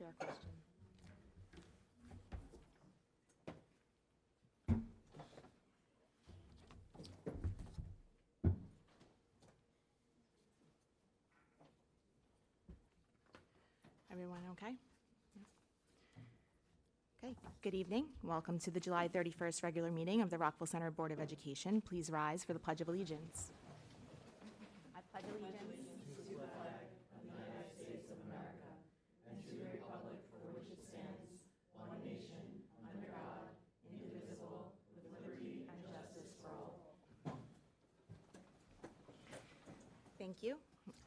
our question. Everyone okay? Okay, good evening. Welcome to the July 31st regular meeting of the Rockville Center Board of Education. Please rise for the Pledge of Allegiance. I pledge allegiance Thank you.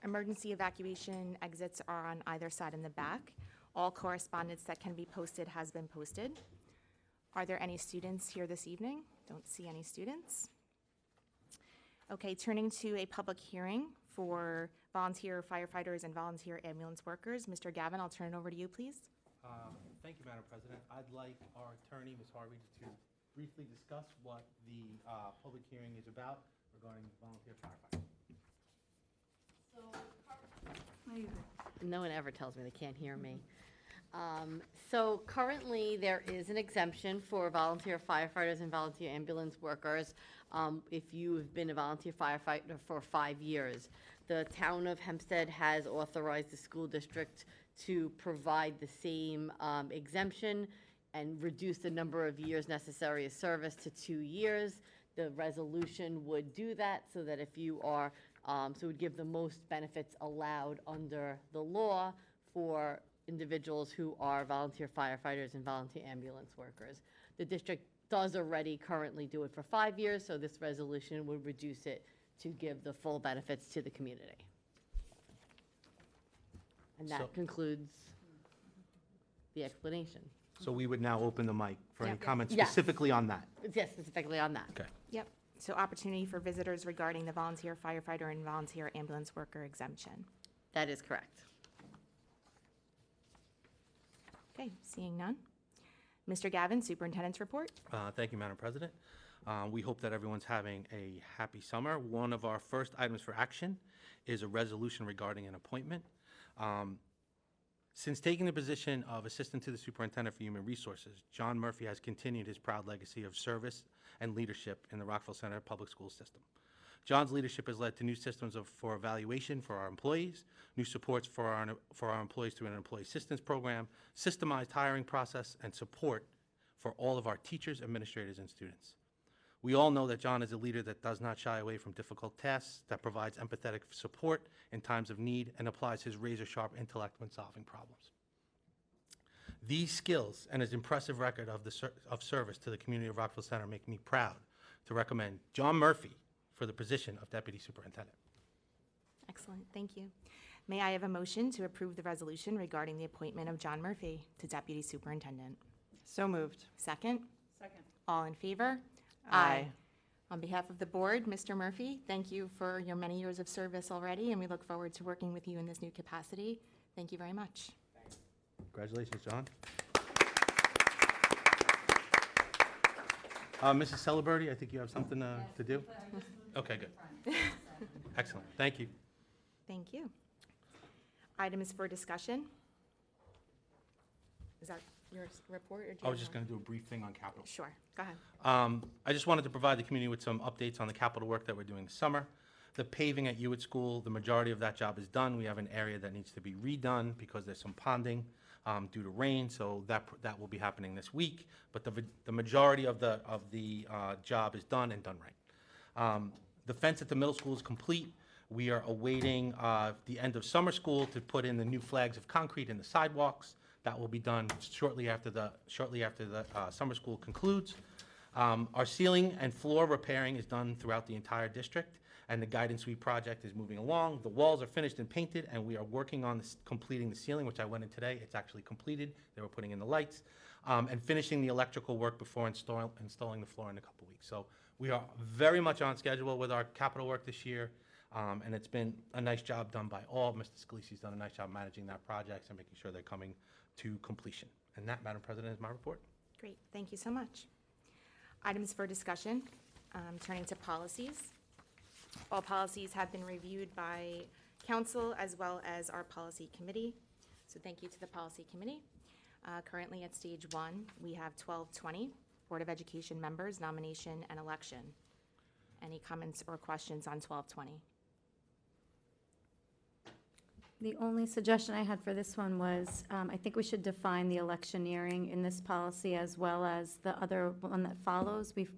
Emergency evacuation exits are on either side in the back. All correspondence that can be posted has been posted. Are there any students here this evening? Don't see any students. Okay, turning to a public hearing for volunteer firefighters and volunteer ambulance workers. Mr. Gavin, I'll turn it over to you, please. Thank you, Madam President. I'd like our attorney, Ms. Harvey, to briefly discuss what the public hearing is about regarding volunteer firefighters. No one ever tells me they can't hear me. So currently, there is an exemption for volunteer firefighters and volunteer ambulance workers if you have been a volunteer firefighter for 5 years. The town of Hempstead has authorized the school district to provide the same exemption and reduce the number of years necessary of service to 2 years. The resolution would do that so that if you are so it would give the most benefits allowed under the law for individuals who are volunteer firefighters and volunteer ambulance workers. The district does already currently do it for 5 years, so this resolution would reduce it to give the full benefits to the community. And that concludes the explanation. So we would now open the mic for any Yep. comments Yes. specifically on that. Yes, specifically on that. Okay. Yep. So opportunity for visitors regarding the volunteer firefighter and volunteer ambulance worker exemption. That is correct. Okay, seeing none. Mr. Gavin, Superintendent's report. Thank you, Madam President. We hope that everyone's having a happy summer. One of our first items for action is a resolution regarding an appointment. Since taking the position of Assistant to the Superintendent for Human Resources, John Murphy has continued his proud legacy of service and leadership in the Rockville Center Public School System. John's leadership has led to new systems for evaluation for our employees, new supports for our employees through an employee assistance program, systemized hiring process, and support for all of our teachers, administrators, and students. We all know that John is a leader that does not shy away from difficult tasks, that provides empathetic support in times of need, and applies his razor-sharp intellect when solving problems. These skills and his impressive record of service to the community of Rockville Center make me proud to recommend John Murphy for the position of Deputy Superintendent. Excellent, thank you. May I have a motion to approve the resolution regarding the appointment of John Murphy to Deputy Superintendent? So moved. Second? Second. All in favor? Aye. On behalf of the board, Mr. Murphy, thank you for your many years of service already, and we look forward to working with you in this new capacity. Thank you very much. Congratulations, John. Mrs. Celebrity, I think you have something to do? Okay, good. Excellent, thank you. Thank you. Items for discussion? Is that your report, or do you I was have just more? going to do a brief thing on capital. Sure, go ahead. I just wanted to provide the community with some updates on the capital work that we're doing this summer. The paving at Hewitt School, the majority of that job is done. We have an area that needs to be redone because there's some ponding due to rain, so that will be happening this week. But the majority of the job is done and done right. The fence at the middle school is complete. We are awaiting the end of summer school to put in the new flags of concrete in the sidewalks. That will be done shortly after the summer school concludes. Our ceiling and floor repairing is done throughout the entire district, and the Guidance Suite project is moving along. The walls are finished and painted, and we are working on completing the ceiling, which I went in today. It's actually completed. They were putting in the lights, and finishing the electrical work before installing the floor in a couple weeks. So we are very much on schedule with our capital work this year, and it's been a nice job done by all. Mr. Scalisi's done a nice job managing that project and making sure they're coming to completion. And that, Madam President, is my report. Great, thank you so much. Items for discussion, turning to policies. All policies have been reviewed by council as well as our policy committee. So thank you to the policy committee. Currently at stage 1, we have 1220, Board of Education members, nomination and election. Any comments or questions on 1220? The only suggestion I had for this one was, I think we should define the electioneering in this policy as well as the other one that follows. We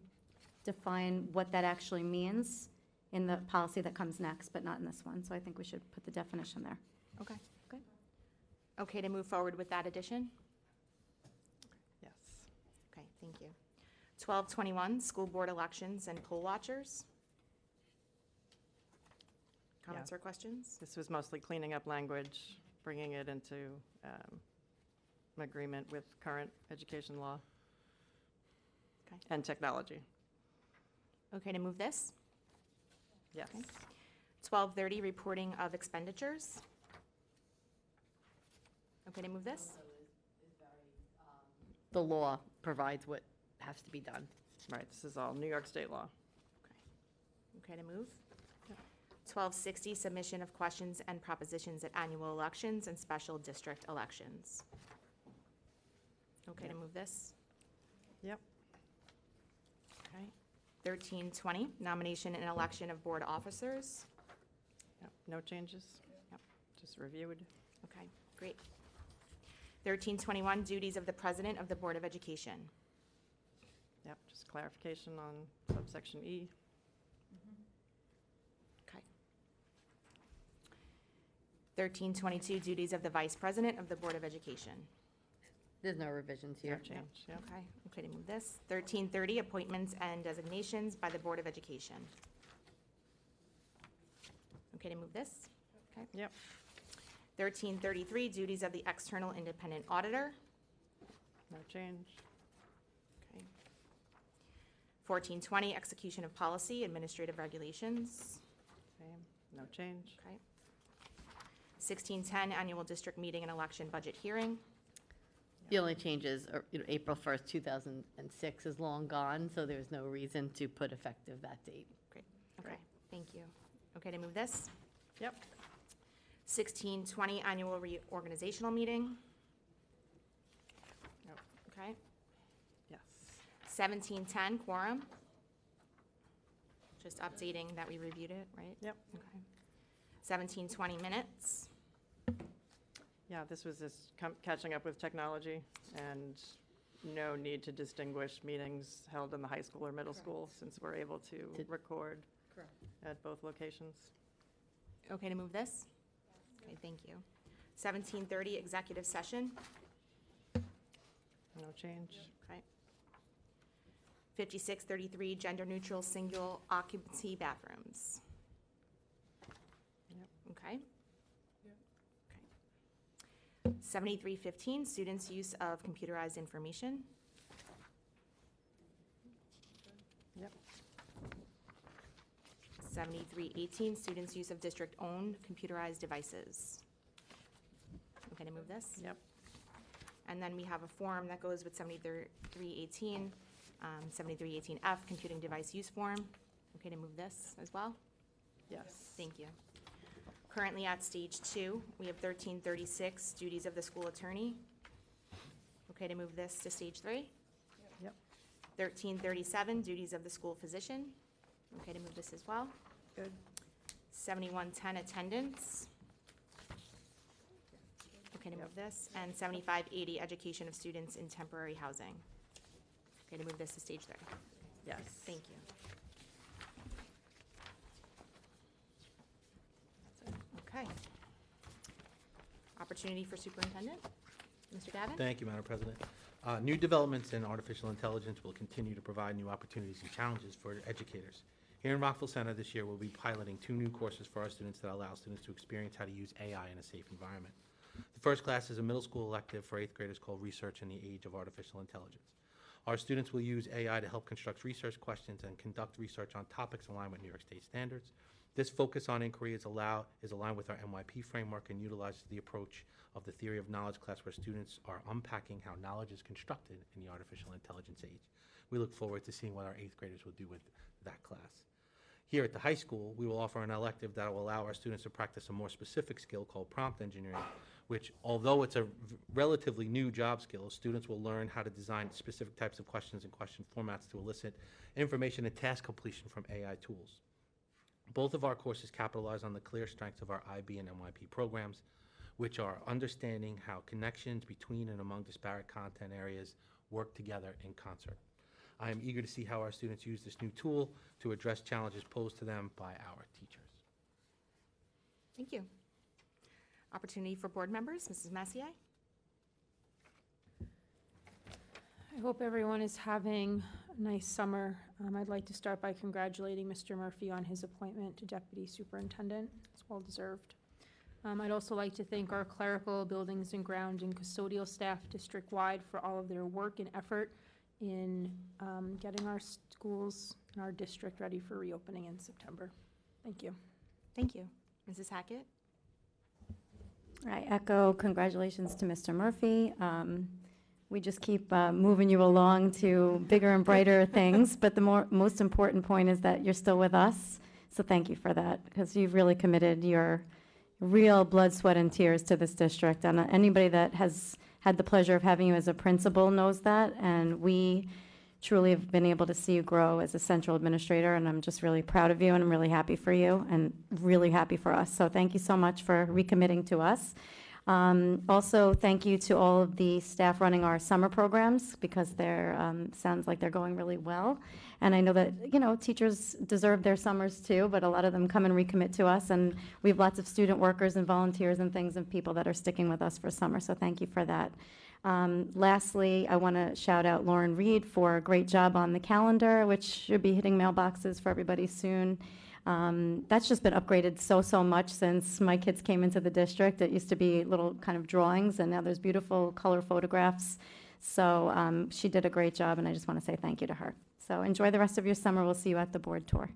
define what that actually means in the policy that comes next, but not in this one. So I think we should put the definition there. Okay, good. Okay to move forward with that addition? Yes. Okay, thank you. 1221, school board elections and poll watchers. Comments or questions? This was mostly cleaning up language, bringing it into an agreement with current education law Okay. and technology. Okay to move this? Yes. Okay. 1230, reporting of expenditures. Okay to move this? The law provides what has to be done. Right, this is all New York State law. Okay to move? 1260, submission of questions and propositions at annual elections and special district elections. Okay to Yep. move this? Yep. Okay. 1320, nomination and election of board officers. Yep. No changes? Yep. Just reviewed. Okay, great. 1321, duties of the president of the Board of Education. Yep, just clarification on subsection E. Okay. 1322, duties of the vice president of the Board of Education. There's no revisions No here. change, yep. Okay, okay to move this. 1330, appointments and designations by the Board of Education. Okay to move this? Okay. Yep. 1333, duties of the external independent auditor. No change. Okay. 1420, execution of policy, administrative regulations. Same, no change. Okay. 1610, annual district meeting and election budget hearing. The only changes are, April 1st, 2006 is long gone, so there's no reason to put effective that date. Okay, thank you. Okay to move this? Yep. 1620, annual reorganizational meeting. Yep. Okay. Yes. 1710, quorum. Just updating that we reviewed it, right? Yep. Okay. 1720, minutes. Yeah, this was just catching up with technology and no need to distinguish meetings held in the high school or middle school since we're able to record at both locations. Okay to move this? Okay, thank you. 1730, executive session. No change. Okay. 5633, gender-neutral single occupancy bathrooms. Yep. Okay. Okay. 7315, students' use of computerized information. Yep. 7318, students' use of district-owned computerized devices. Okay to move this? Yep. And then we have a form that goes with 7318, 7318F, computing device use form. Okay to move this as well? Yes. Thank you. Currently at stage 2, we have 1336, duties of the school attorney. Okay to move this to stage 3? Yep. 1337, duties of the school physician. Okay to move this as well? Good. 7110, attendance. Okay to move this. And 7580, education of students in temporary housing. Okay to move this to stage 3. Yes. Thank you. Okay. Opportunity for superintendent. Mr. Gavin? Thank you, Madam President. New developments in artificial intelligence will continue to provide new opportunities and challenges for educators. Here in Rockville Center this year, we'll be piloting 2 new courses for our students that allow students to experience how to use AI in a safe environment. The first class is a middle school elective for 8th graders called Research in the Age of Artificial Intelligence. Our students will use AI to help construct research questions and conduct research on topics aligned with New York State standards. This focus on inquiry is aligned with our NYP framework and utilizes the approach of the theory of knowledge class where students are unpacking how knowledge is constructed in the artificial intelligence age. We look forward to seeing what our 8th graders will do with that class. Here at the high school, we will offer an elective that will allow our students to practice a more specific skill called prompt engineering, which, although it's a relatively new job skill, students will learn how to design specific types of questions and question formats to elicit information and task completion from AI tools. Both of our courses capitalize on the clear strengths of our IB and NYP programs, which are understanding how connections between and among disparate content areas work together in concert. I am eager to see how our students use this new tool to address challenges posed to them by our teachers. Thank you. Opportunity for board members, Mrs. Messier. I hope everyone is having a nice summer. I'd like to start by congratulating Mr. Murphy on his appointment to Deputy Superintendent. It's well deserved. I'd also like to thank our clerical, buildings and ground, and custodial staff district-wide for all of their work and effort in getting our schools and our district ready for reopening in September. Thank you. Thank you. Mrs. Hackett. I echo congratulations to Mr. Murphy. We just keep moving you along to bigger and brighter things, but the most important point is that you're still with us. So thank you for that, because you've really committed your real blood, sweat, and tears to this district. And anybody that has had the pleasure of having you as a principal knows that, and we truly have been able to see you grow as a central administrator, and I'm just really proud of you, and I'm really happy for you, and really happy for us. So thank you so much for recommitting to us. Also, thank you to all of the staff running our summer programs, because they're sounds like they're going really well. And I know that, you know, teachers deserve their summers too, but a lot of them come and recommit to us, and we have lots of student workers and volunteers and things and people that are sticking with us for summer, so thank you for that. Lastly, I want to shout out Lauren Reed for a great job on the calendar, which should be hitting mailboxes for everybody soon. That's just been upgraded so much since my kids came into the district. It used to be little kind of drawings, and now there's beautiful color photographs. So she did a great job, and I just want to say thank you to her. So enjoy the rest of your summer. We'll see you at the board tour.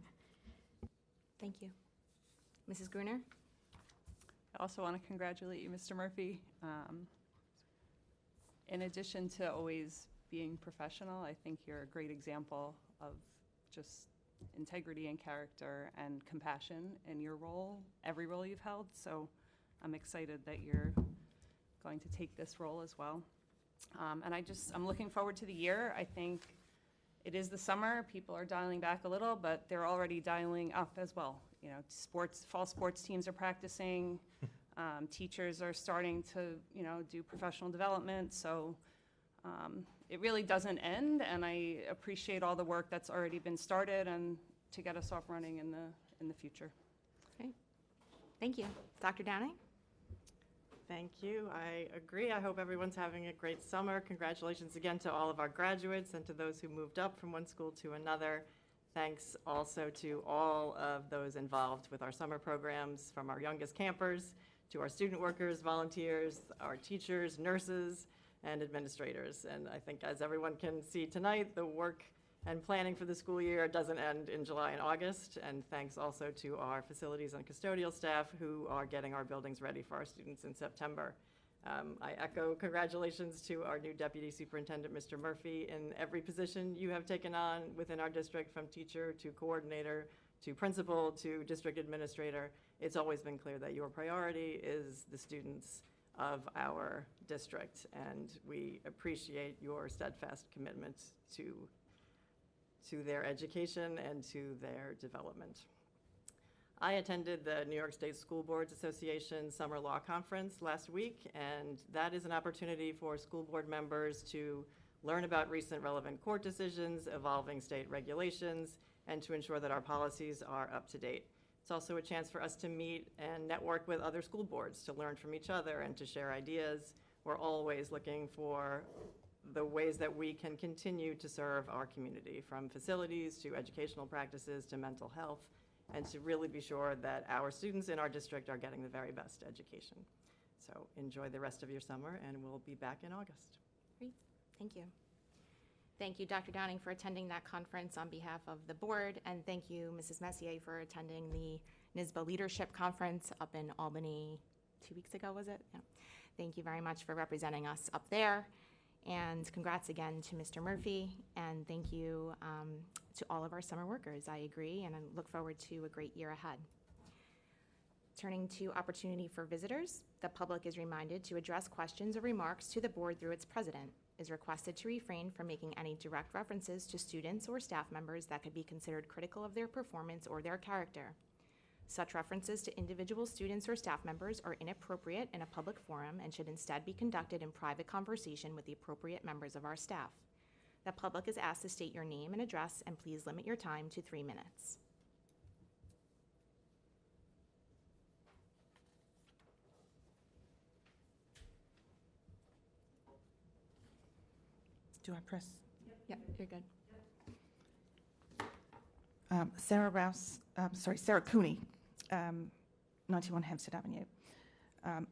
Thank you. Mrs. Gruner. I also want to congratulate you, Mr. Murphy. In addition to always being professional, I think you're a great example of just integrity and character and compassion in your role, every role you've held. So I'm excited that you're going to take this role as well. And I'm looking forward to the year. I think it is the summer. People are dialing back a little, but they're already dialing up as well. You know, fall sports teams are practicing. Teachers are starting to, you know, do professional development. So it really doesn't end, and I appreciate all the work that's already been started and to get us off running in the future. Okay. Thank you. Dr. Downing. Thank you. I agree. I hope everyone's having a great summer. Congratulations again to all of our graduates and to those who moved up from one school to another. Thanks also to all of those involved with our summer programs, from our youngest campers to our student workers, volunteers, our teachers, nurses, and administrators. And I think, as everyone can see tonight, the work and planning for the school year doesn't end in July and August. And thanks also to our facilities and custodial staff who are getting our buildings ready for our students in September. I echo congratulations to our new Deputy Superintendent, Mr. Murphy, in every position you have taken on within our district, from teacher to coordinator to principal to district administrator. It's always been clear that your priority is the students of our district, and we appreciate your steadfast commitment to their education and to their development. I attended the New York State School Boards Association Summer Law Conference last week, and that is an opportunity for school board members to learn about recent relevant court decisions, evolving state regulations, and to ensure that our policies are up to date. It's also a chance for us to meet and network with other school boards, to learn from each other and to share ideas. We're always looking for the ways that we can continue to serve our community, from facilities to educational practices to mental health, and to really be sure that our students in our district are getting the very best education. So enjoy the rest of your summer, and we'll be back in August. Great. Thank you. Thank you, Dr. Downing, for attending that conference on behalf of the board, and thank you, Mrs. Messier, for attending the NYSBA Leadership Conference up in Albany 2 weeks ago, was it? Yeah. Thank you very much for representing us up there, and congrats again to Mr. Murphy, and thank you to all of our summer workers. I agree, and I look forward to a great year ahead. Turning to opportunity for visitors, the public is reminded to address questions or remarks to the board through its president, is requested to refrain from making any direct references to students or staff members that could be considered critical of their performance or their character. Such references to individual students or staff members are inappropriate in a public forum and should instead be conducted in private conversation with the appropriate members of our staff. The public is asked to state your name and address, and please limit your time to 3 minutes. Do I press? Yep, you're good. Sarah Cooney, 91 Hampstead Avenue.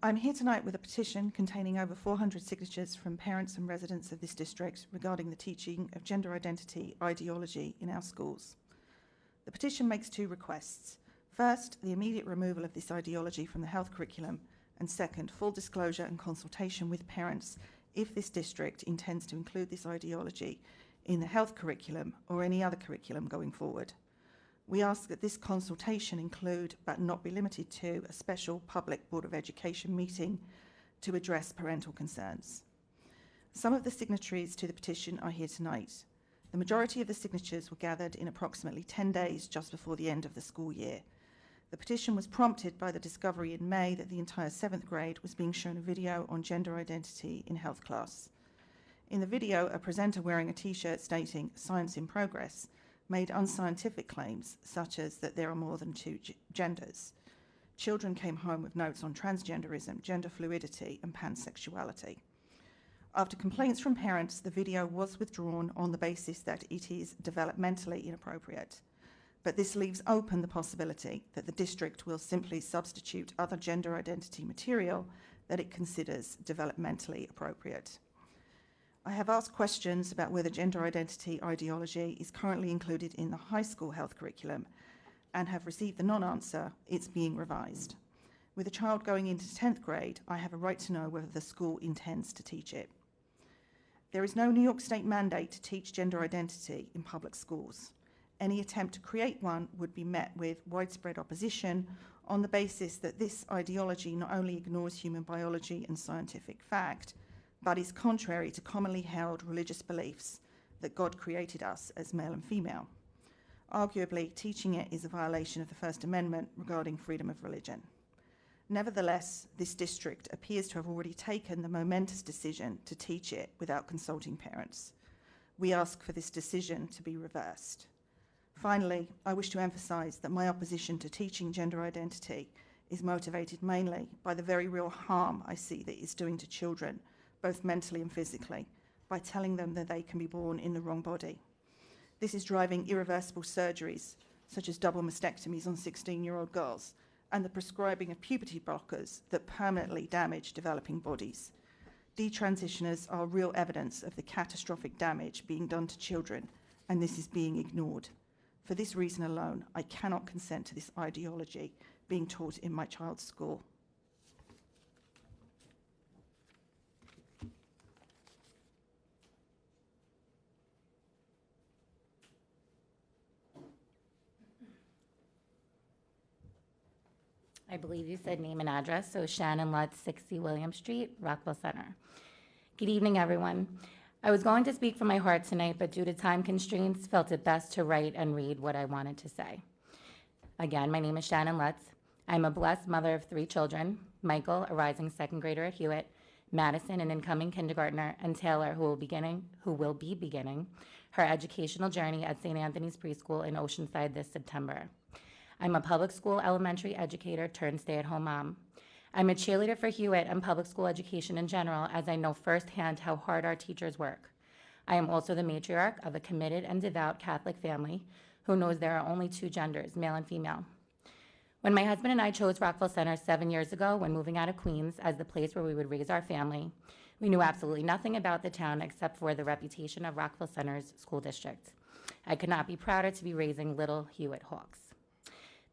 I'm here tonight with a petition containing over 400 signatures from parents and residents of this district regarding the teaching of gender identity ideology in our schools. The petition makes 2 requests. First, the immediate removal of this ideology from the health curriculum, and second, full disclosure and consultation with parents if this district intends to include this ideology in the health curriculum or any other curriculum going forward. We ask that this consultation include, but not be limited to, a special public Board of Education meeting to address parental concerns. Some of the signatories to the petition are here tonight. The majority of the signatures were gathered in approximately 10 days just before the end of the school year. The petition was prompted by the discovery in May that the entire 7th grade was being shown a video on gender identity in health class. In the video, a presenter wearing a t-shirt stating "Science in Progress" made unscientific claims, such as that there are more than 2 genders. Children came home with notes on transgenderism, gender fluidity, and pansexuality. After complaints from parents, the video was withdrawn on the basis that it is developmentally inappropriate. But this leaves open the possibility that the district will simply substitute other gender identity material that it considers developmentally appropriate. I have asked questions about whether gender identity ideology is currently included in the high school health curriculum and have received the non-answer, it's being revised. With a child going into 10th grade, I have a right to know whether the school intends to teach it. There is no New York State mandate to teach gender identity in public schools. Any attempt to create one would be met with widespread opposition on the basis that this ideology not only ignores human biology and scientific fact, but is contrary to commonly held religious beliefs that God created us as male and female. Arguably, teaching it is a violation of the First Amendment regarding freedom of religion. Nevertheless, this district appears to have already taken the momentous decision to teach it without consulting parents. We ask for this decision to be reversed. Finally, I wish to emphasize that my opposition to teaching gender identity is motivated mainly by the very real harm I see that it's doing to children, both mentally and physically, by telling them that they can be born in the wrong body. This is driving irreversible surgeries, such as double mastectomies on 16-year-old girls, and the prescribing of puberty blockers that permanently damage developing bodies. Detransitioners are real evidence of the catastrophic damage being done to children, and this is being ignored. For this reason alone, I cannot consent to this ideology being taught in my child's school. I believe you said name and address, so Shannon Lutz, 60 William Street, Rockville Center. Good evening, everyone. I was going to speak from my heart tonight, but due to time constraints, felt it best to write and read what I wanted to say. Again, my name is Shannon Lutz. I'm a blessed mother of 3 children, Michael, a rising 2nd grader at Hewitt, Madison, an incoming kindergartner, and Taylor, who will be beginning her educational journey at St. Anthony's Preschool in Oceanside this September. I'm a public school elementary educator turned stay-at-home mom. I'm a cheerleader for Hewitt and public school education in general, as I know firsthand how hard our teachers work. I am also the matriarch of a committed and devout Catholic family who knows there are only 2 genders, male and female. When my husband and I chose Rockville Center 7 years ago when moving out of Queens as the place where we would raise our family, we knew absolutely nothing about the town except for the reputation of Rockville Center's school district. I could not be prouder to be raising little Hewitt Hawks.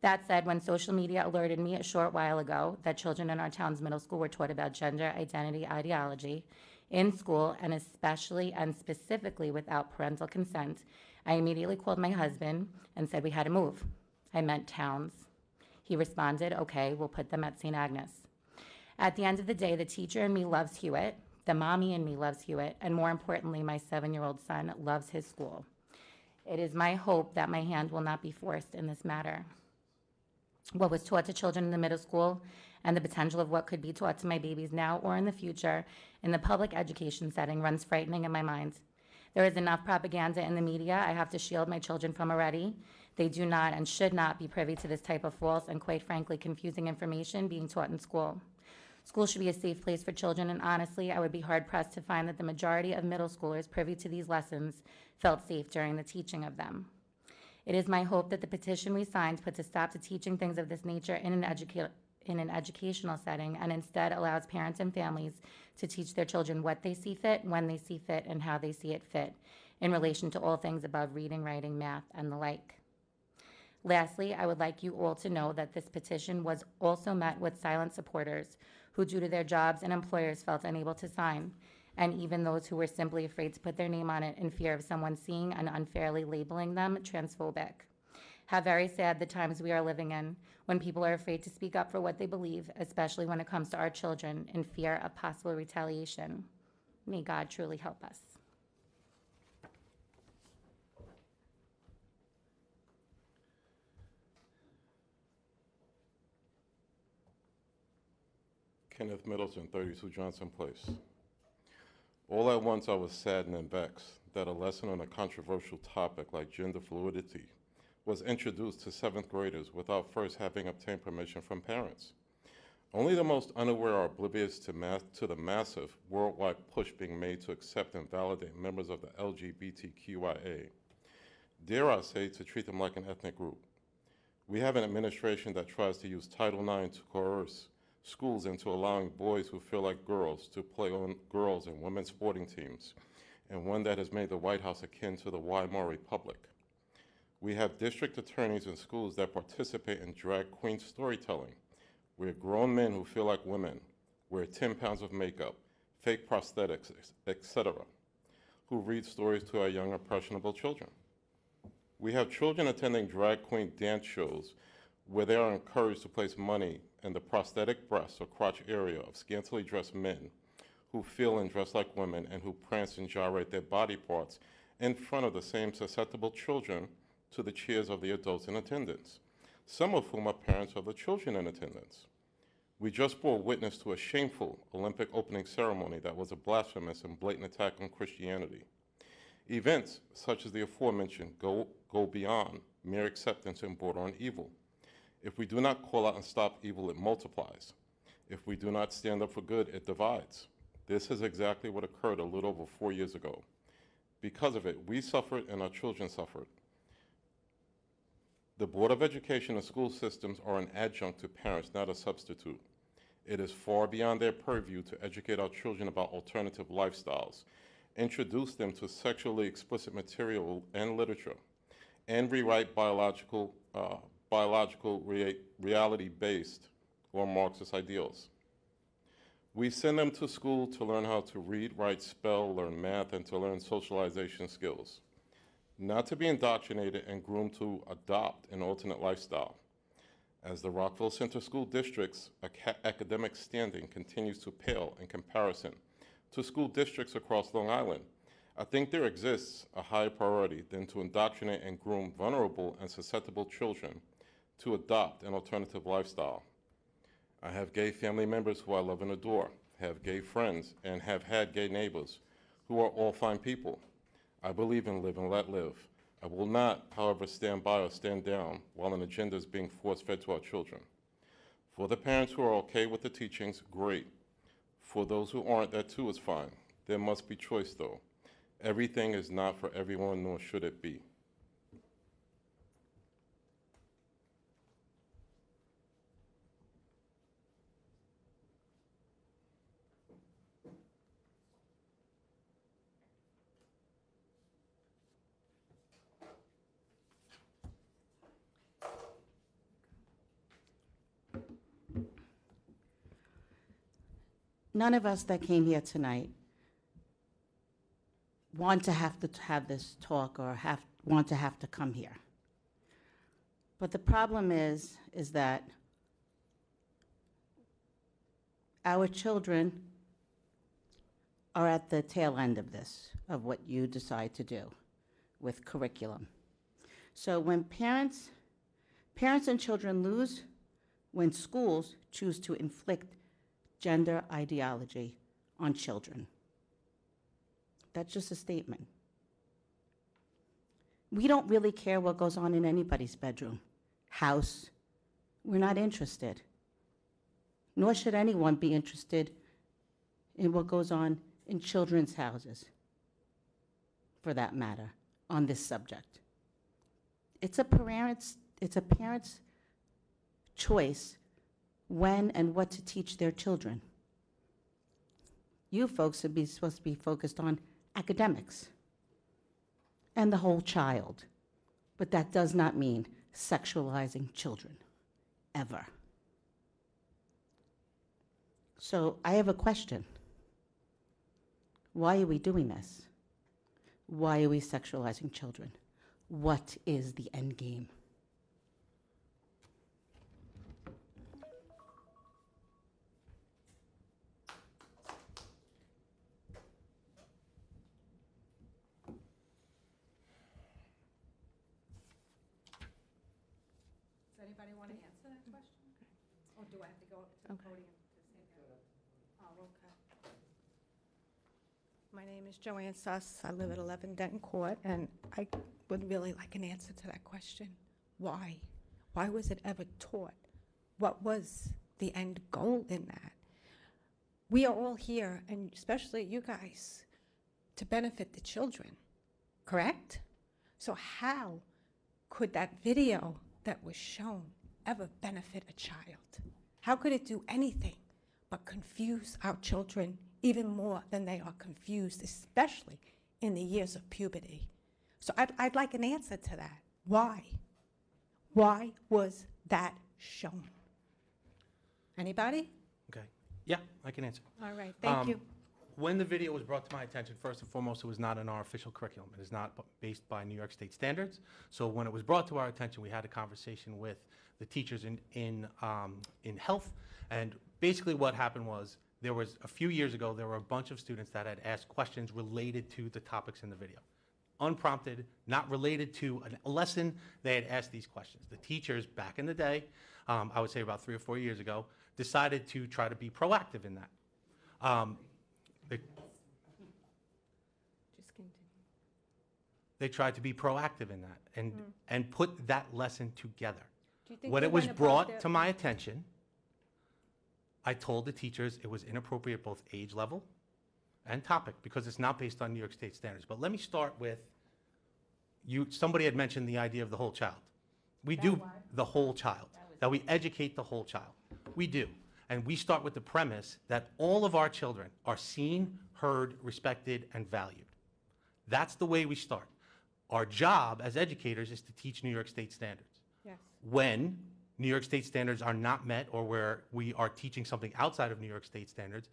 That said, when social media alerted me a short while ago that children in our town's middle school were taught about gender identity ideology in school, and especially and specifically without parental consent, I immediately called my husband and said we had to move. I meant towns. He responded, okay, we'll put them at St. Agnes. At the end of the day, the teacher in me loves Hewitt, the mommy in me loves Hewitt, and more importantly, my 7-year-old son loves his school. It is my hope that my hand will not be forced in this matter. What was taught to children in the middle school and the potential of what could be taught to my babies now or in the future in the public education setting runs frightening in my mind. There is enough propaganda in the media I have to shield my children from already. They do not and should not be privy to this type of false and, quite frankly, confusing information being taught in school. School should be a safe place for children, and honestly, I would be hard-pressed to find that the majority of middle schoolers privy to these lessons felt safe during the teaching of them. It is my hope that the petition we signed puts a stop to teaching things of this nature in an educational setting and instead allows parents and families to teach their children what they see fit, when they see fit, and how they see it fit in relation to all things above reading, writing, math, and the like. Lastly, I would like you all to know that this petition was also met with silent supporters who, due to their jobs and employers, felt unable to sign, and even those who were simply afraid to put their name on it in fear of someone seeing and unfairly labeling them transphobic. How very sad the times we are living in, when people are afraid to speak up for what they believe, especially when it comes to our children, in fear of possible retaliation. May God truly help us. Kenneth Middleton, 32 Johnson Place. All at once I was saddened and vexed that a lesson on a controversial topic like gender fluidity was introduced to 7th graders without first having obtained permission from parents. Only the most unaware are oblivious to the massive worldwide push being made to accept and validate members of the LGBTQIA. Dare I say, to treat them like an ethnic group. We have an administration that tries to use Title IX to coerce schools into allowing boys who feel like girls to play on girls and women's sporting teams, and one that has made the White House akin to the Weimar Republic. We have district attorneys in schools that participate in drag queen storytelling, where grown men who feel like women wear 10 pounds of makeup, fake prosthetics, etc., who read stories to our young impressionable children. We have children attending drag queen dance shows where they are encouraged to place money in the prosthetic breasts or crotch area of scantily dressed men who feel and dress like women and who prance and gyrate their body parts in front of the same susceptible children to the cheers of the adults in attendance, some of whom are parents of the children in attendance. We just bore witness to a shameful Olympic opening ceremony that was a blasphemous and blatant attack on Christianity. Events such as the aforementioned go beyond mere acceptance and border on evil. If we do not call out and stop evil, it multiplies. If we do not stand up for good, it divides. This is exactly what occurred a little over 4 years ago. Because of it, we suffered and our children suffered. The Board of Education and school systems are an adjunct to parents, not a substitute. It is far beyond their purview to educate our children about alternative lifestyles, introduce them to sexually explicit material and literature, and rewrite biological reality-based or Marxist ideals. We send them to school to learn how to read, write, spell, learn math, and to learn socialization skills, not to be indoctrinated and groomed to adopt an alternate lifestyle. As the Rockville Center School District's academic standing continues to pale in comparison to school districts across Long Island, I think there exists a higher priority than to indoctrinate and groom vulnerable and susceptible children to adopt an alternative lifestyle. I have gay family members who I love and adore, have gay friends, and have had gay neighbors who are all fine people. I believe in live and let live. I will not, however, stand by or stand down while an agenda is being force-fed to our children. For the parents who are okay with the teachings, great. For those who aren't, that too is fine. There must be choice, though. Everything is not for everyone, nor should it be. None of us that came here tonight want to have this talk or want to have to come here. But the problem is that our children are at the tail end of this, of what you decide to do with curriculum. So when parents and children lose, when schools choose to inflict gender ideology on children. That's just a statement. We don't really care what goes on in anybody's bedroom, house. We're not interested. Nor should anyone be interested in what goes on in children's houses, for that matter, on this subject. It's a parent's choice when and what to teach their children. You folks are supposed to be focused on academics and the whole child, but that does not mean sexualizing children, ever. So I have a question. Why are we doing this? Why are we sexualizing children? What is the end game? Does anybody want to answer that question? Or do I have to go up to the podium to say that? Oh, okay. My name is Joanne Suss. I live at 11 Denton Court, and I would really like an answer to that question. Why? Why was it ever taught? What was the end goal in that? We are all here, and especially you guys, to benefit the children, correct? So how could that video that was shown ever benefit a child? How could it do anything but confuse our children even more than they are confused, especially in the years of puberty? So I'd like an answer to that. Why? Why was that shown? Anybody? Okay. Yeah, I can answer. All right, thank you. When the video was brought to my attention, first and foremost, it was not in our official curriculum. It is not based by New York State standards. So when it was brought to our attention, we had a conversation with the teachers in health. And basically what happened was, there was, a few years ago, there were a bunch of students that had asked questions related to the topics in the video. Unprompted, not related to a lesson, they had asked these questions. The teachers, back in the day, I would say about 3 or 4 years ago, decided to try to be proactive in that. Just continue. They tried to be proactive in that and put that lesson together. Do you think When they it was went about brought their- to my attention, I told the teachers it was inappropriate both age level and topic, because it's not based on New York State standards. But let me start with, somebody had mentioned the idea of the whole child. We do the whole child, that we educate the whole child. We do. And we start with the premise that all of our children are seen, heard, respected, and valued. That's the way we start. Our job as educators is to teach New York State standards. Yes. When New York State standards are not met, or where we are teaching something outside of New York State standards,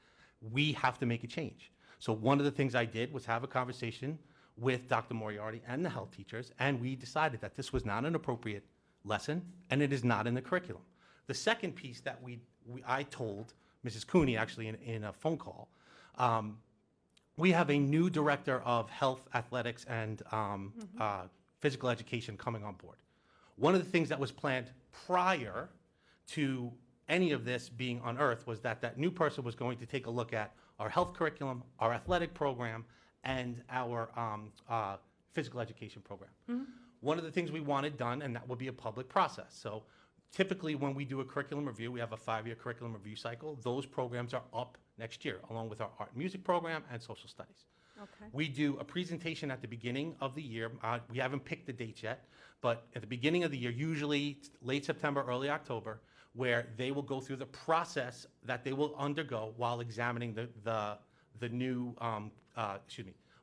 we have to make a change. So one of the things I did was have a conversation with Dr. Moriarty and the health teachers, and we decided that this was not an appropriate lesson, and it is not in the curriculum. The second piece that I told Mrs. Cooney, actually in a phone call, we have a new director of health, athletics, and physical education coming on board. One of the things that was planned prior to any of this being unearthed was that that new person was going to take a look at our health curriculum, our athletic program, and our physical education program. One of the things we wanted done, and that will be a public process. So typically when we do a curriculum review, we have a 5-year curriculum review cycle. Those programs are up next year, along with our art and music program and social studies. Okay. We do a presentation at the beginning of the year. We haven't picked the dates yet, but at the beginning of the year, usually late September, early October, where they will go through the process that they will undergo while examining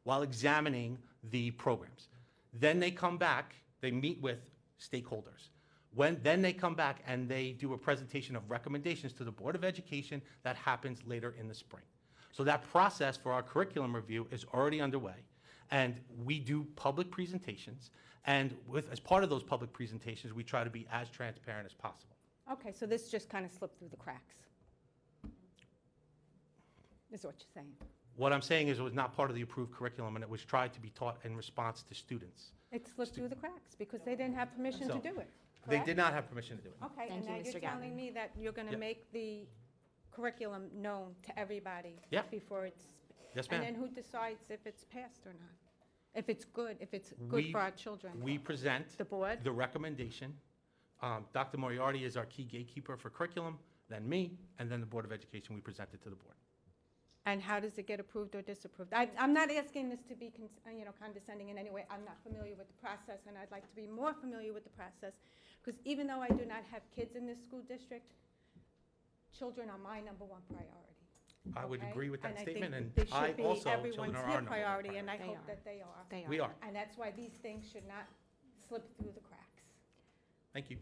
while examining the programs. Then they come back, they meet with stakeholders. Then they come back and they do a presentation of recommendations to the Board of Education that happens later in the spring. So that process for our curriculum review is already underway, and we do public presentations, And as part of those public presentations, we try to be as transparent as possible. Okay, so this just kind of slipped through the cracks, is what you're saying. What I'm saying is it was not part of the approved curriculum, and it was tried to be taught in response to students. It slipped through the cracks because they didn't have permission to So, do it, They correct? did not have permission to do it. Okay, Thank and you, now Mr. you're Gavin. telling me that you're going to Yep. make the curriculum known to everybody Yep. before it's... Yes, And ma'am. then who decides if it's passed or not? If it's good We- for our children? We present The board? the recommendation. Dr. Moriarty is our key gatekeeper for curriculum, then me, and then the Board of Education. We present it to the board. And how does it get approved or disapproved? I'm not asking this to be, condescending in any way. I'm not familiar with the process, and I'd like to be more familiar with the process. Because even though I do not have kids in this school district, children are my number one priority. I would okay? agree with that And I statement, think and they should I be also, everyone's children are top our number one priority, and I They hope are. that they are. They are. We are. And that's why these things should not slip through the cracks. Thank you.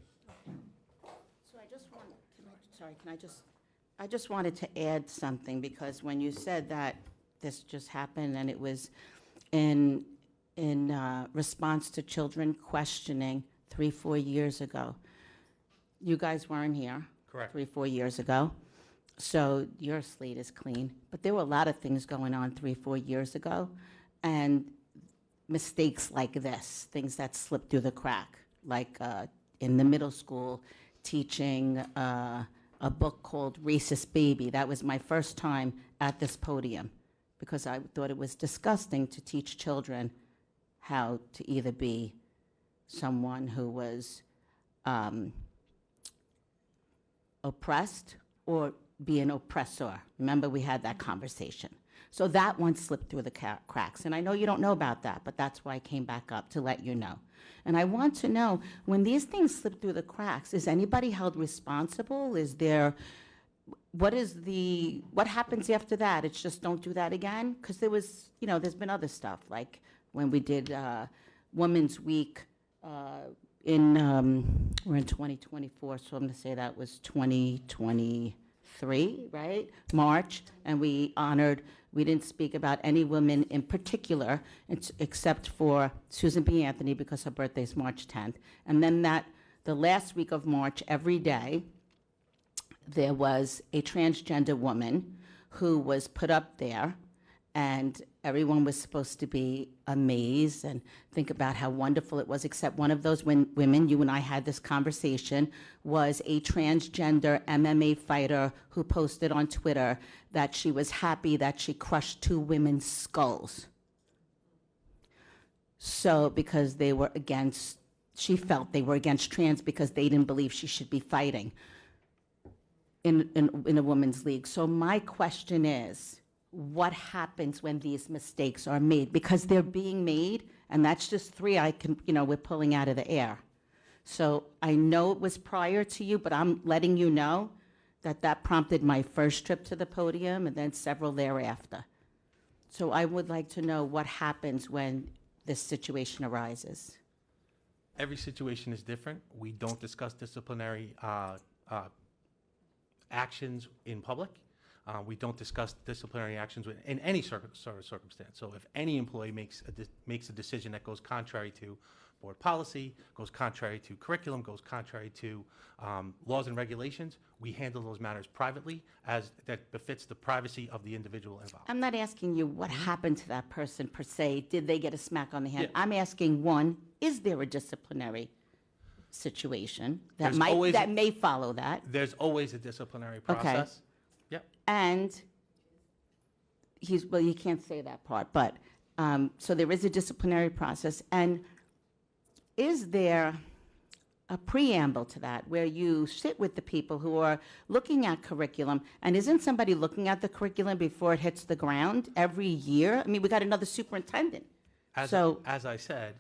So I just wanted, I just wanted to add something, because when you said that this just happened and it was in response to children questioning 3-4 years ago, you guys weren't here. Correct. 3-4 years ago, so your slate is clean. But there were a lot of things going on 3-4 years ago, and mistakes like this, things that slipped through the crack, like in the middle school, teaching a book called Racist Baby. That was my first time at this podium, because I thought it was disgusting to teach children how to either be someone who was oppressed or be an oppressor. Remember, we had that conversation. So that one slipped through the cracks. And I know you don't know about that, but that's why I came back up, to let you know. And I want to know, when these things slip through the cracks, is anybody held responsible? Is there, what happens after that? It's just don't do that again? Because there was, there's been other stuff, like when we did Women's Week we're in 2024, so I'm going to say that was 2023, right? March, and we didn't speak about any women in particular, except for Susan B. Anthony, because her birthday is March 10th. And then the last week of March, every day, there was a transgender woman who was put up there, and everyone was supposed to be amazed and think about how wonderful it was, except one of those women, you and I had this conversation, was a transgender MMA fighter who posted on Twitter that she was happy that she crushed 2 women's skulls. So, because she felt they were against trans because they didn't believe she should be fighting in a women's league. So my question is, what happens when these mistakes are made? Because they're being made, and that's just 3 we're pulling out of the air. So I know it was prior to you, but I'm letting you know that prompted my first trip to the podium and then several thereafter. So I would like to know what happens when this situation arises. Every situation is different. We don't discuss disciplinary actions in public. We don't discuss disciplinary actions in any sort of circumstance. So if any employee makes a decision that goes contrary to board policy, goes contrary to curriculum, goes contrary to laws and regulations, we handle those matters privately, as that befits the privacy of the individual involved. I'm not asking you what happened to that person per se. Did they get a smack on the head? Yeah. I'm asking, one, is there a disciplinary situation that There's that may follow that? There's always a disciplinary Okay. process. Yep. And you can't say that part, but, so there is a disciplinary process. And is there a preamble to that where you sit with the people who are looking at curriculum, and isn't somebody looking at the curriculum before it hits the ground every year? I mean, we got another superintendent. As I said,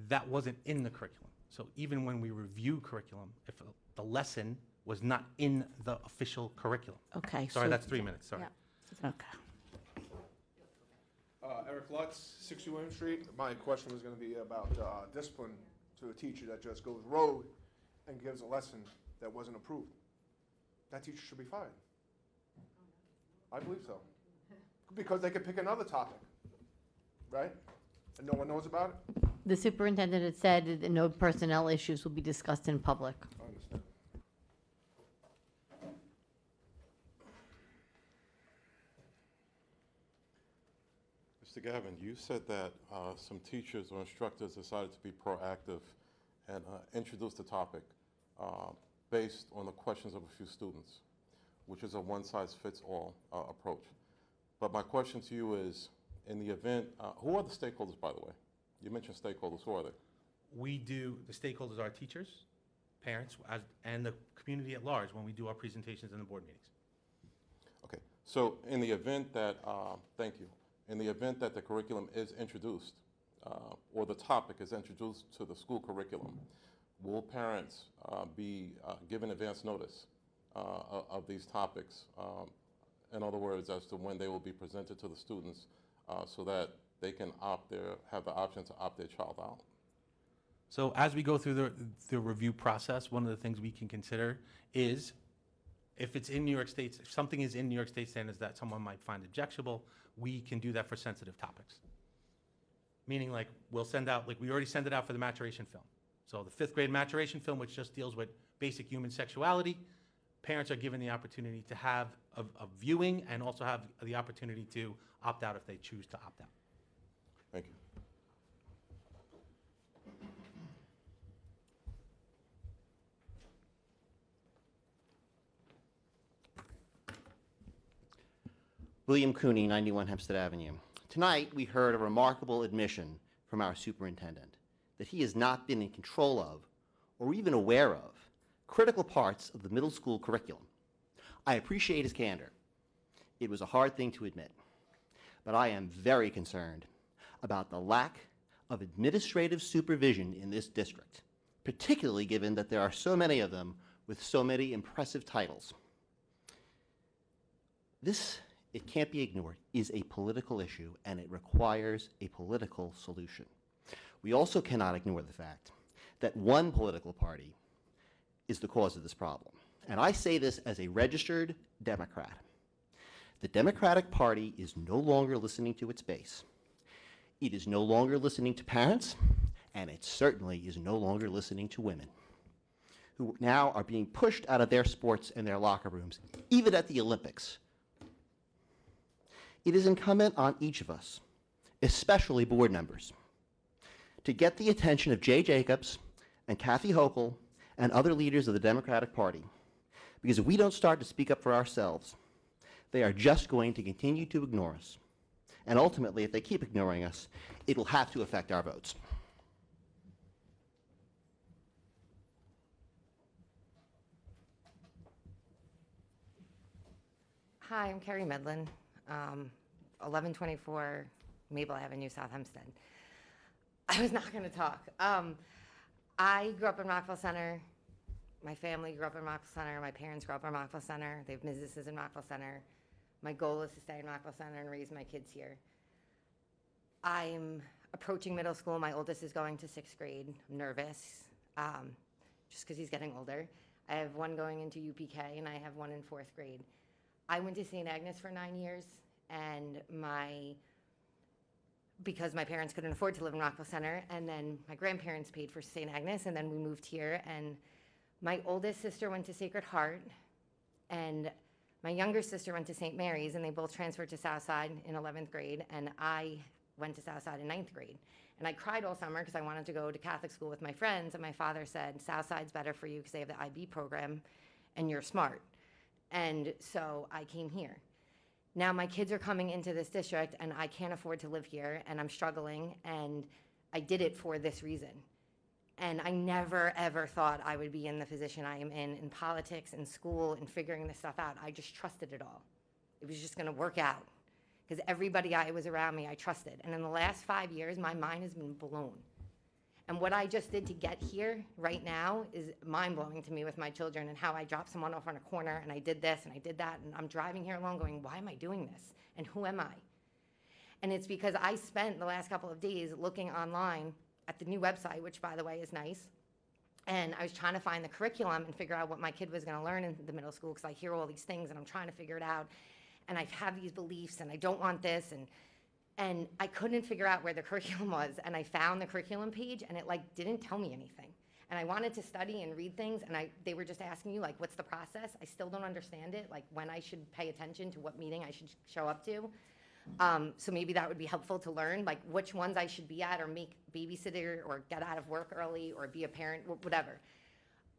that wasn't in the curriculum. So even when we review curriculum, if the lesson was not in the official curriculum. Okay. Sorry, that's 3 minutes, sorry. Yeah. Okay. Eric Lutz, 60 William Street. My question was going to be about discipline to a teacher that just goes rogue and gives a lesson that wasn't approved. That teacher should be fired. I believe so. Because they could pick another topic, right? And no one knows about it? The superintendent had said that no personnel issues will be discussed in public. I understand. Mr. Gavin, you said that some teachers or instructors decided to be proactive and introduce the topic based on the questions of a few students, which is a one-size-fits-all approach. But my question to you is, in the event, who are the stakeholders, by the way? You mentioned stakeholders. Who are they? The stakeholders are teachers, parents, and the community at large when we do our presentations in the board meetings. Okay. So in the event that, thank you, in the event that the curriculum is introduced, or the topic is introduced to the school curriculum, will parents be given advance notice of these topics? In other words, as to when they will be presented to the students so that they can have the option to opt their child out? So as we go through the review process, one of the things we can consider is if it's in New York State, if something is in New York State standards that someone might find objectionable, we can do that for sensitive topics. Meaning like we'll send out, like we already sent it out for the maturation film. So the 5th grade maturation film, which just deals with basic human sexuality, parents are given the opportunity to have a viewing and also have the opportunity to opt out if they choose to opt out. Thank you. William Cooney, 91 Hempstead Avenue. Tonight, we heard a remarkable admission from our superintendent that he has not been in control of or even aware of critical parts of the middle school curriculum. I appreciate his candor. It was a hard thing to admit, but I am very concerned about the lack of administrative supervision in this district, particularly given that there are so many of them with so many impressive titles. This, it can't be ignored, is a political issue, and it requires a political solution. We also cannot ignore the fact that one political party is the cause of this problem. And I say this as a registered Democrat. The Democratic Party is no longer listening to its base. It is no longer listening to parents, and it certainly is no longer listening to women, who now are being pushed out of their sports and their locker rooms, even at the Olympics. It is incumbent on each of us, especially board members, to get the attention of Jay Jacobs and Kathy Hochul and other leaders of the Democratic Party, because if we don't start to speak up for ourselves, they are just going to continue to ignore us. And ultimately, if they keep ignoring us, it will have to affect our votes. Hi, I'm Carrie Medlin, 1124 Maple Avenue, South Hempstead. I was not going to talk. I grew up in Rockville Center. My family grew up in Rockville Center. My parents grew up in Rockville Center. They have businesses in Rockville Center. My goal is to stay in Rockville Center and raise my kids here. I'm approaching middle school. My oldest is going to 6th grade. I'm nervous, just because he's getting older. I have one going into UPK, and I have one in 4th grade. I went to St. Agnes for 9 years, and because my parents couldn't afford to live in Rockville Center, and then my grandparents paid for St. Agnes, and then we moved here, and my oldest sister went to Sacred Heart, and my younger sister went to St. Mary's, and they both transferred to Southside in 11th grade, and I went to Southside in 9th grade. And I cried all summer because I wanted to go to Catholic school with my friends, and my father said, Southside's better for you because they have the IB program, and you're smart. And so I came here. Now my kids are coming into this district, and I can't afford to live here, and I'm struggling, and I did it for this reason. And I never, ever thought I would be in the position I am in politics, in school, and figuring this stuff out. I just trusted it all. It was just gonna work out. Because everybody was around me, I trusted. And in the last 5 years, my mind has been blown. And what I just did to get here right now is mind-blowing to me with my children, and how I dropped someone off on a corner, and I did this, and I did that, and I'm driving here alone going, why am I doing this? And who am I? And it's because I spent the last couple of days looking online at the new website, which, by the way, is nice. And I was trying to find the curriculum and figure out what my kid was going to learn in the middle school, because I hear all these things, and I'm trying to figure it out. And I have these beliefs, and I don't want this, and And I couldn't figure out where the curriculum was, and I found the curriculum page, and it like didn't tell me anything. And I wanted to study and read things, and they were just asking you like, what's the process? I still don't understand it, like when I should pay attention to what meeting I should show up to. So maybe that would be helpful to learn, like which ones I should be at, or make babysitter, or get out of work early, or be a parent, whatever.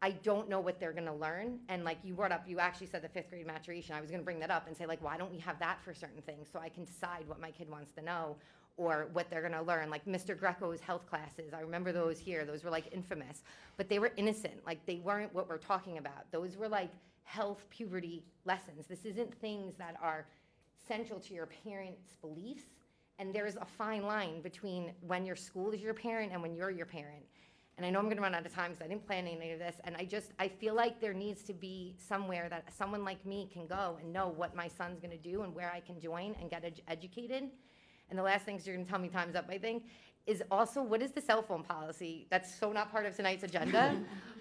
I don't know what they're gonna learn, and like you brought up, you actually said the 5th grade maturation. I was gonna bring that up and say like, why don't we have that for certain things, so I can decide what my kid wants to know, or what they're gonna learn. Like Mr. Greco's health classes, I remember those here. Those were like infamous, but they were innocent. Like they weren't what we're talking about. Those were like health, puberty lessons. This isn't things that are central to your parents' beliefs, and there's a fine line between when your school is your parent and when you're your parent. And I know I'm gonna run out of time because I didn't plan any of this, and I feel like there needs to be somewhere that someone like me can go and know what my son's gonna do and where I can join and get educated. And the last thing, so you're gonna tell me time's up, I think, is also, what is the cell phone policy? That's so not part of tonight's agenda,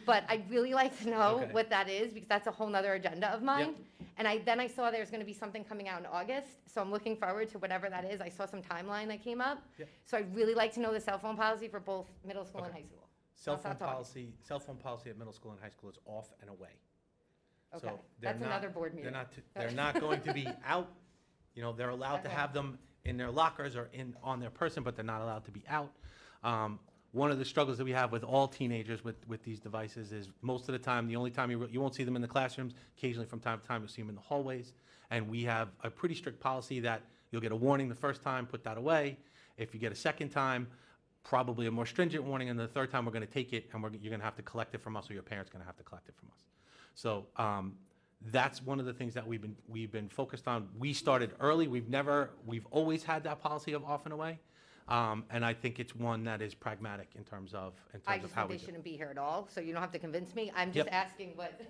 but I'd really like to know what that is, because that's a whole nother agenda of mine. And then I saw there's gonna be something coming out in August, so I'm looking forward to whatever that is. I saw some timeline that came up. So I'd really like to know the cell phone policy for both middle school and high school. Cell phone policy at middle school and high school is off and away. Okay, So that's another board meeting. They're not going to be out. You know, they're allowed to have them in their lockers or on their person, but they're not allowed to be out. One of the struggles that we have with all teenagers with these devices is most of the time, the only time you won't see them in the classrooms. Occasionally, from time to time, you'll see them in the hallways. And we have a pretty strict policy that you'll get a warning the first time, put that away. If you get a second time, probably a more stringent warning, and the third time we're going to take it and you're going to have to collect it from us, or your parents going to have to collect it from us. So that's one of the things that we've been focused on. We started early. We've always had that policy of off and away, and I think it's one that is pragmatic in terms of I just how think we they do. shouldn't be here at all, so you don't have to convince me. I'm just asking what,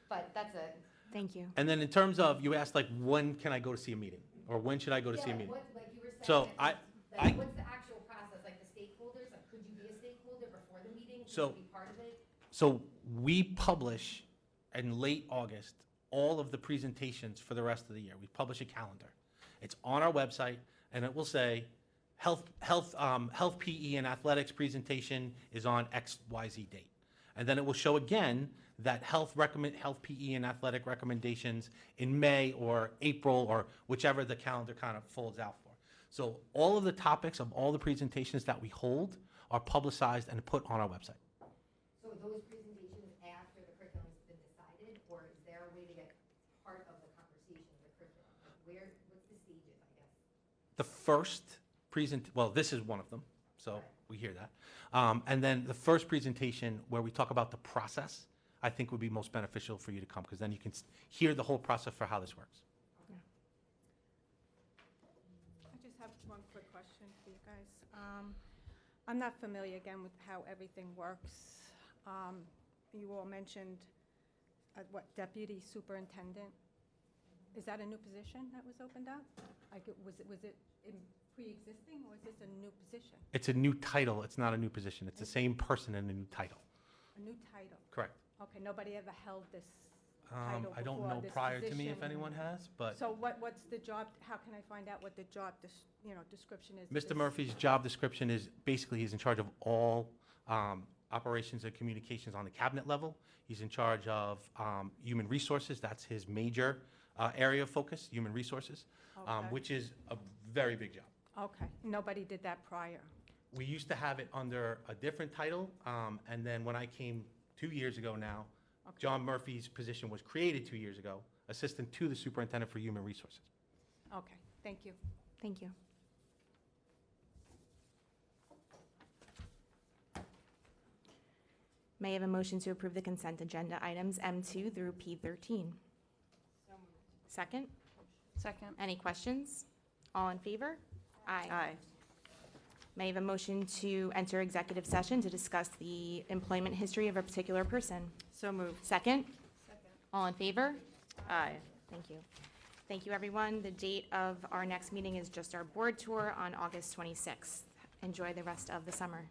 but that's it. Thank you. And then in terms of, you asked like, when can I go to see a meeting, or when should I go to see a meeting? Like you were saying, So what's the actual process, like the stakeholders, like could you be a stakeholder before the meeting? Could you be part of it? So we publish in late August all of the presentations for the rest of the year. We publish a calendar. It's on our website, and it will say health PE and athletics presentation is on XYZ date. And then it will show again that health PE and athletic recommendations in May or April, or whichever the calendar kind of folds out for. So all of the topics of all the presentations that we hold are publicized and put on our website. So those presentations after the curriculum's been decided, or is there a way to get part of the conversation of the curriculum? Like what's the stages, I guess? The first well, this is one of them, so we hear that. And then the first presentation where we talk about the process, I think would be most beneficial for you to come, because then you can hear the whole process for how this works. I just have one quick question for you guys. I'm not familiar again with how everything works. You all mentioned, deputy superintendent? Is that a new position that was opened up? Like, was it pre-existing, or is this a new position? It's a new title, it's not a new position. It's the same person in a new title. A new title? Correct. Okay, nobody ever held this title I don't before, know this prior to me if position? anyone has, but So what's the job, how can I find out what the job, description is? Mr. Murphy's job description is basically he's in charge of all operations and communications on the cabinet level. He's in charge of human resources. That's his major area of focus, human resources, which is a very big job. Okay, nobody did that prior? We used to have it under a different title, and then when I came 2 years ago now, John Murphy's position was created 2 years ago, assistant to the superintendent for human resources. Okay, thank you. Thank you. May I have a motion to approve the consent agenda items M2 through P13? Second? Second. Any questions? All in favor? Aye. Aye. May I have a motion to enter executive session to discuss the employment history of a particular person? So moved. Second? All in favor? Aye. Thank you. Thank you, everyone. The date of our next meeting is just our board tour on August 26th. Enjoy the rest of the summer.